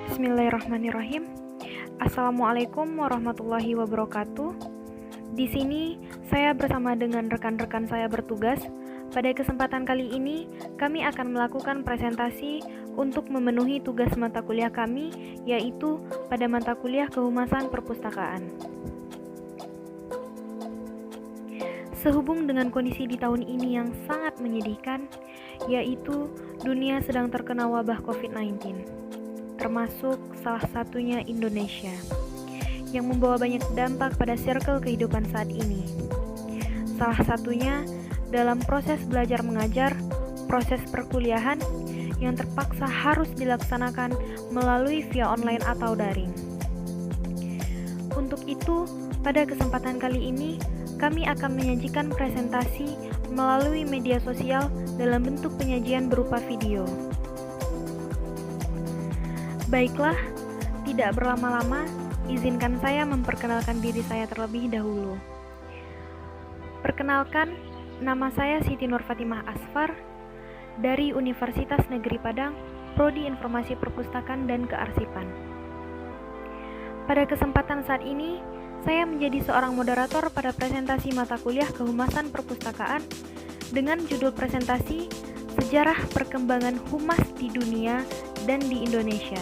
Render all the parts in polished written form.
Bismillahirrahmanirrahim. Assalamualaikum warahmatullahi wabarakatuh. Di sini saya bersama dengan rekan-rekan saya bertugas. Pada kesempatan kali ini, kami akan melakukan presentasi untuk memenuhi tugas mata kuliah kami, yaitu pada mata kuliah Kehumasan Perpustakaan. Sehubung dengan kondisi di tahun ini yang sangat menyedihkan, yaitu dunia sedang terkena wabah COVID-19, termasuk salah satunya Indonesia, yang membawa banyak dampak pada circle kehidupan saat ini. Salah satunya dalam proses belajar mengajar, proses perkuliahan yang terpaksa harus dilaksanakan melalui via online atau daring. Untuk itu, pada kesempatan kali ini, kami akan menyajikan presentasi melalui media sosial dalam bentuk penyajian berupa video. Baiklah, tidak berlama-lama, izinkan saya memperkenalkan diri saya terlebih dahulu. Perkenalkan, nama saya Siti Nur Fatimah Asfar dari Universitas Negeri Padang, Prodi Informasi Perpustakaan dan Kearsipan. Pada kesempatan saat ini, saya menjadi seorang moderator pada presentasi mata kuliah Kehumasan Perpustakaan dengan judul presentasi Sejarah Perkembangan Humas di Dunia dan di Indonesia.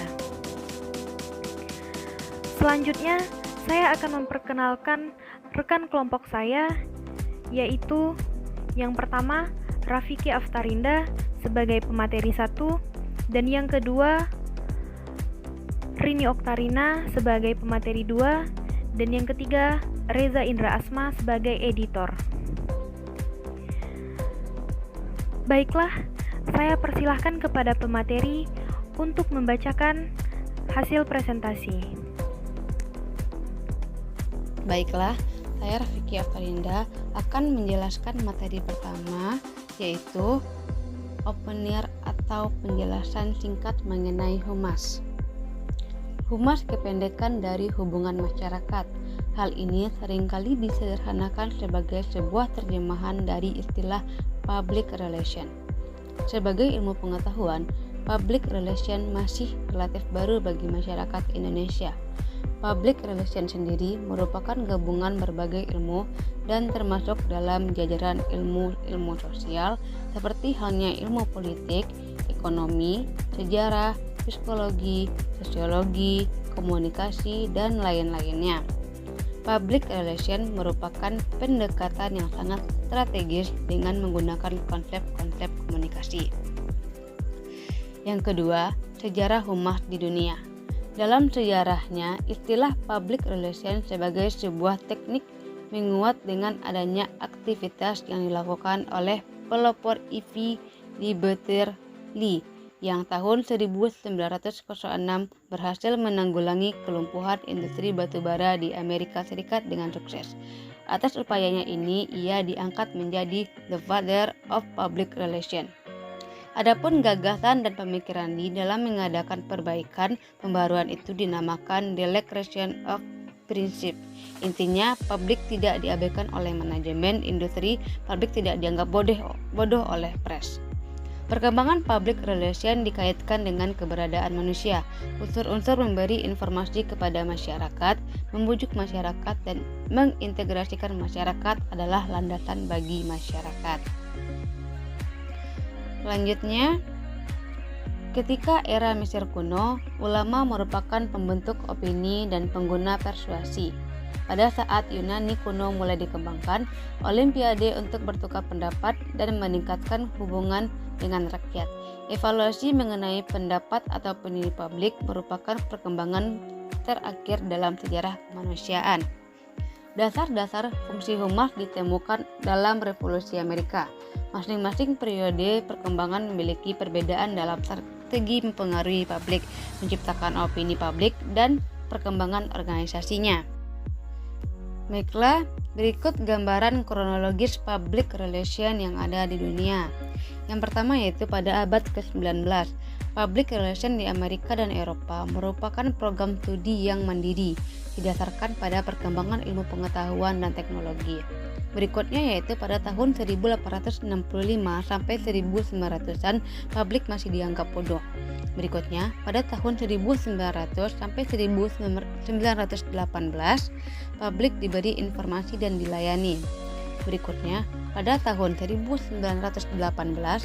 Selanjutnya, saya akan memperkenalkan rekan kelompok saya, yaitu yang pertama, Rafiki Aftarinda sebagai pemateri 1, dan yang kedua, Rini Oktarina sebagai pemateri 2, dan yang ketiga, Reza Indra Asma sebagai editor. Baiklah, saya persilahkan kepada pemateri untuk membacakan hasil presentasi. Baiklah, saya Rafiki Aftarinda akan menjelaskan materi pertama, yaitu opener atau penjelasan singkat mengenai humas. Humas kependekan dari hubungan masyarakat. Hal ini seringkali disederhanakan sebagai sebuah terjemahan dari istilah public relation. Sebagai ilmu pengetahuan, public relation masih relatif baru bagi masyarakat Indonesia. Public relation sendiri merupakan gabungan berbagai ilmu dan termasuk dalam jajaran ilmu sosial seperti halnya ilmu politik, ekonomi, sejarah, psikologi, sosiologi, komunikasi, dan lain-lainnya. Public relation merupakan pendekatan yang sangat strategis dengan menggunakan konsep-konsep komunikasi. Yang kedua, sejarah humas di dunia. Dalam sejarahnya, istilah public relation sebagai sebuah teknik menguat dengan adanya aktivitas yang dilakukan oleh pelopor IV Liberty Lee yang tahun 1906 berhasil menanggulangi kelumpuhan industri batubara di Amerika Serikat dengan sukses. Atas upayanya ini, ia diangkat menjadi the father of public relation. Adapun gagasan dan pemikiran Lee dalam mengadakan perbaikan pembaruan itu dinamakan Declaration of Principles. Intinya, publik tidak diabaikan oleh manajemen industri, publik tidak dianggap bodoh oleh pers. Perkembangan public relation dikaitkan dengan keberadaan manusia. Unsur-unsur memberi informasi kepada masyarakat, membujuk masyarakat, dan mengintegrasikan masyarakat adalah landasan bagi masyarakat. Selanjutnya, ketika era Mesir kuno, ulama merupakan pembentuk opini dan pengguna persuasi. Pada saat Yunani kuno mulai dikembangkan, olimpiade untuk bertukar pendapat dan meningkatkan hubungan dengan rakyat. Evaluasi mengenai pendapat atau opini publik merupakan perkembangan terakhir dalam sejarah kemanusiaan. Dasar-dasar fungsi humas ditemukan dalam Revolusi Amerika. Masing-masing periode perkembangan memiliki perbedaan dalam strategi mempengaruhi publik, menciptakan opini publik, dan perkembangan organisasinya. Baiklah, berikut gambaran kronologis public relation yang ada di dunia. Yang pertama yaitu pada abad ke-19, Public Relation di Amerika dan Eropa merupakan program studi yang mandiri, didasarkan pada perkembangan ilmu pengetahuan dan teknologi. Berikutnya yaitu pada tahun 1865 sampai 1900-an publik masih dianggap bodoh. Berikutnya, pada tahun 1900 sampai 1918, publik diberi informasi dan dilayani. Berikutnya, pada tahun 1918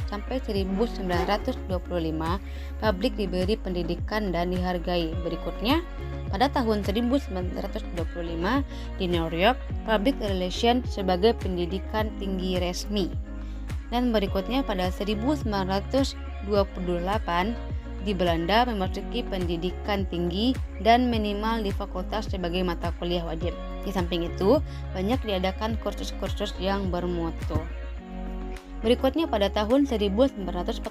sampai 1925, publik diberi pendidikan dan dihargai. Berikutnya, pada tahun 1925 di New York, Public Relations sebagai pendidikan tinggi resmi. Dan berikutnya pada 1928 di Belanda memasuki pendidikan tinggi dan minimal di fakultas sebagai mata kuliah wajib. Di samping itu, banyak diadakan kursus-kursus yang bermutu. Berikutnya pada tahun 1945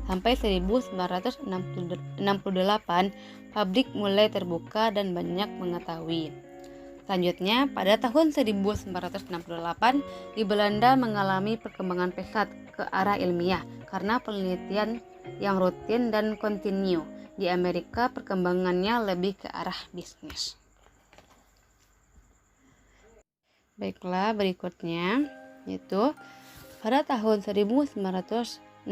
sampai 1968, publik mulai terbuka dan banyak mengetahui. Selanjutnya, pada tahun 1968, di Belanda mengalami perkembangan pesat ke arah ilmiah karena penelitian yang rutin dan kontinu. Di Amerika, perkembangannya lebih ke arah bisnis. Baiklah, berikutnya yaitu pada tahun 1968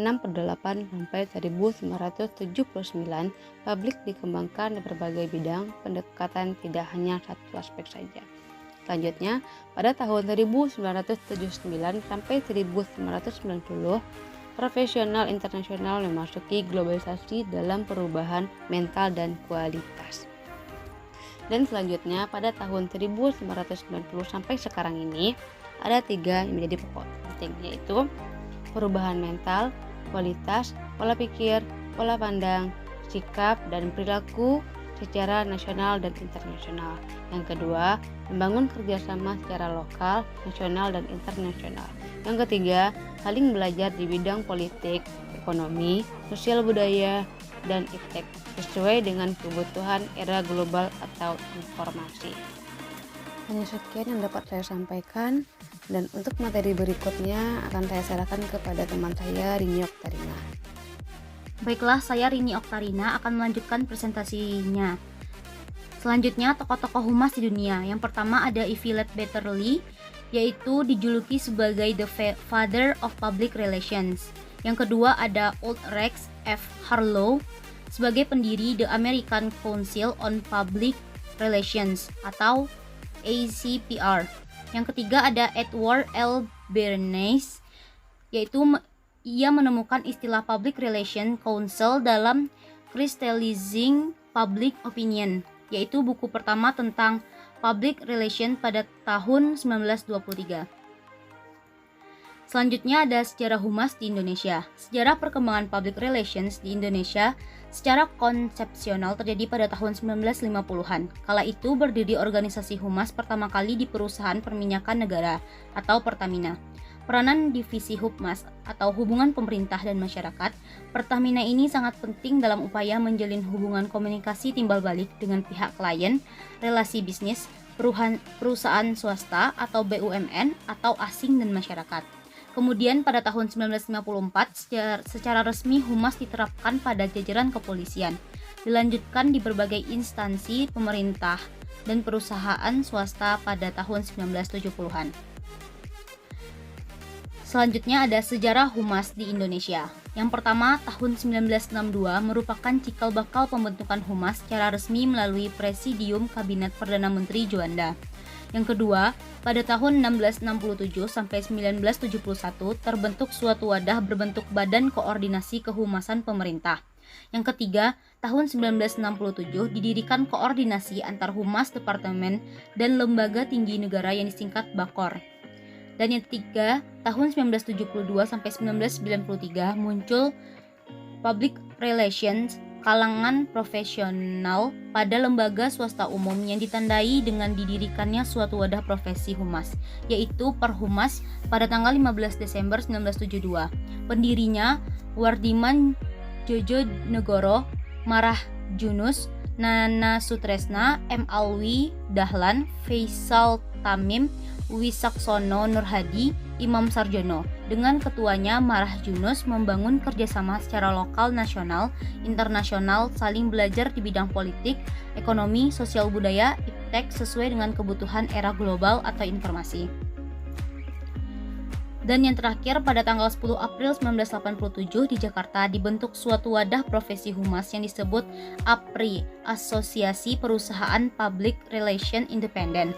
sampai 1979, publik dikembangkan di berbagai bidang pendekatan, tidak hanya satu aspek saja. Selanjutnya, pada tahun 1979 sampai 1990, profesional internasional memasuki globalisasi dalam perubahan mental dan kualitas. Dan selanjutnya, pada tahun 1990 sampai sekarang ini, ada 3 yang menjadi pokok penting, yaitu perubahan mental, kualitas, pola pikir, pola pandang, sikap, dan perilaku secara nasional dan internasional. Yang kedua, membangun kerjasama secara lokal, nasional, dan internasional. Yang ketiga, saling belajar di bidang politik, ekonomi, sosial budaya, dan iptek sesuai dengan kebutuhan era global atau informasi. Hanya sekian yang dapat saya sampaikan, dan untuk materi berikutnya akan saya serahkan kepada teman saya, Rini Oktarina. Baiklah, saya Rini Oktarina akan melanjutkan presentasinya. Selanjutnya, tokoh-tokoh humas di dunia. Yang pertama ada Evelyn Betterly, yaitu dijuluki sebagai the father of public relations. Yang kedua ada Ulrich F. Harlow sebagai pendiri The American Council on Public Relations atau ACPR. Yang ketiga ada Edward L. Bernays, yaitu ia menemukan istilah Public Relation Council dalam Crystallizing Public Opinion, yaitu buku pertama tentang Public Relation pada tahun 1923. Selanjutnya ada sejarah humas di Indonesia. Sejarah perkembangan public relations di Indonesia secara konsepsional terjadi pada tahun 1950-an. Kala itu berdiri organisasi humas pertama kali di Perusahaan Perminyakan Negara atau Pertamina. Peranan divisi Humas atau hubungan pemerintah dan masyarakat, Pertamina ini sangat penting dalam upaya menjalin hubungan komunikasi timbal balik dengan pihak klien, relasi bisnis, perusahaan swasta atau BUMN atau asing dan masyarakat. Kemudian pada tahun 1954 secara resmi humas diterapkan pada jajaran kepolisian, dilanjutkan di berbagai instansi pemerintah dan perusahaan swasta pada tahun 1970-an. Selanjutnya ada sejarah humas di Indonesia. Yang pertama, tahun 1962 merupakan cikal bakal pembentukan humas secara resmi melalui Presidium Kabinet Perdana Menteri Juanda. Yang kedua, pada tahun 1667 sampai 1971 terbentuk suatu wadah berbentuk Badan Koordinasi Kehumasan Pemerintah. Yang ketiga, tahun 1967 didirikan koordinasi antar humas, departemen, dan lembaga tinggi negara yang disingkat BAKOR. Dan yang ketiga, tahun 1972 sampai 1993 muncul Public Relations kalangan profesional pada lembaga swasta umum yang ditandai dengan didirikannya suatu wadah profesi humas, yaitu Perhumas pada tanggal 15 Desember 1972. Pendirinya Wardiman Jojo Negoro, Marah Junus, Nana Sutresna, M. Alwi Dahlan, Faisal Tamim, Wisaksono Nurhadi, Imam Sarjono. Dengan ketuanya Marah Yunus membangun kerjasama secara lokal, nasional, internasional, saling belajar di bidang politik, ekonomi, sosial budaya, iptek sesuai dengan kebutuhan era global atau informasi. Dan yang terakhir, pada tanggal 10 April 1987 di Jakarta dibentuk suatu wadah profesi humas yang disebut APRI, Asosiasi Perusahaan Public Relation Independent,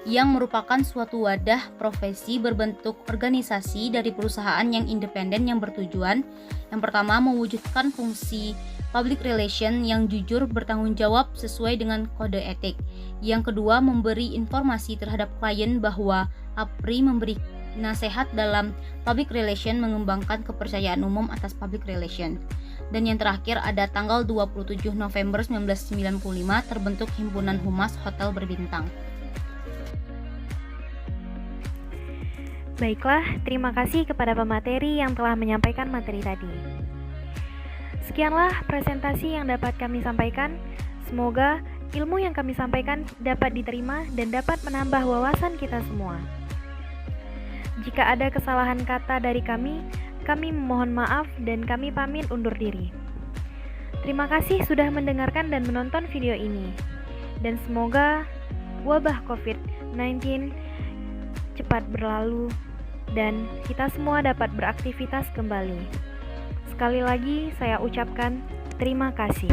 yang merupakan suatu wadah profesi berbentuk organisasi dari perusahaan yang independen yang bertujuan yang pertama mewujudkan fungsi public relation yang jujur bertanggung jawab sesuai dengan kode etik. Yang kedua, memberi informasi terhadap klien bahwa APRI memberi nasihat dalam public relation, mengembangkan kepercayaan umum atas public relation. Dan yang terakhir, ada tanggal 27 November 1995 terbentuk Himpunan Humas Hotel Berbintang. Baiklah, terima kasih kepada pemateri yang telah menyampaikan materi tadi. Sekianlah presentasi yang dapat kami sampaikan. Semoga ilmu yang kami sampaikan dapat diterima dan dapat menambah wawasan kita semua. Jika ada kesalahan kata dari kami memohon maaf dan kami pamit undur diri. Terima kasih sudah mendengarkan dan menonton video ini. Dan semoga wabah COVID-19 cepat berlalu dan kita semua dapat beraktivitas kembali. Sekali lagi saya ucapkan terima kasih.